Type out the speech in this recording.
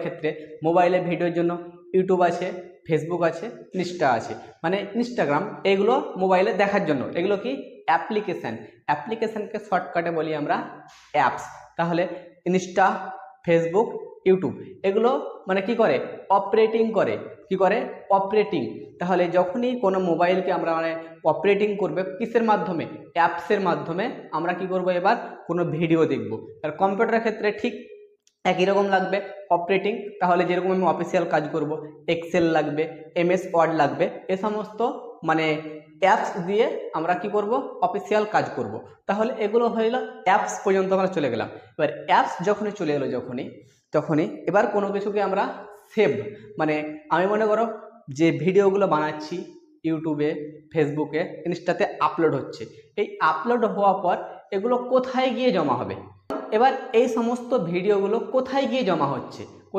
ক্ষেত্রে মোবাইলে ভিডিওর জন্য ইউটিউব আছে, ফেসবুক আছে, ইনস্টা আছে, মানে ইনস্টাগ্রাম, এগুলো মোবাইলে দেখার জন্য। এগুলো কি অ্যাপ্লিকেশান, অ্যাপ্লিকেশানকে শর্টকাটে বলি আমরা অ্যাপস। তাহলে ইনস্টা, ফেসবুক, ইউটিউব এগুলো মানে কি করে, অপারেটিং করে, কি করে অপারেটিং। তাহলে যখনই কোনো মোবাইলকে আমরা মানে অপারেটিং করবে কিসের মাধ্যমে, অ্যাপসের মাধ্যমে আমরা কি করব, এবার কোনো ভিডিও দেখব। আর কম্পিউটারের ক্ষেত্রে ঠিক একই রকম লাগবে অপারেটিং। তাহলে যেরকম আমি অফিসিয়াল কাজ করব, এক্সেল লাগবে, এমএস ওয়ার্ড লাগবে, এ সমস্ত মানে অ্যাপস দিয়ে আমরা কি করব, অফিসিয়াল কাজ করব। তাহলে এগুলো হয়ে গেল অ্যাপস পর্যন্ত আমরা চলে গেলাম। এবার অ্যাপস যখনই চলে গেলো, তখনই এবার কোনো কিছুকে আমরা সেভ, মানে আমি মনে করো যে ভিডিওগুলো বানাচ্ছি ইউটিউবে, ফেসবুকে, ইনস্টাতে আপলোড হচ্ছে, এই আপলোড হওয়ার পর এগুলো কোথায় গিয়ে জমা হবে, এবার এই সমস্ত ভিডিওগুলো কোথায় গিয়ে জমা হচ্ছে,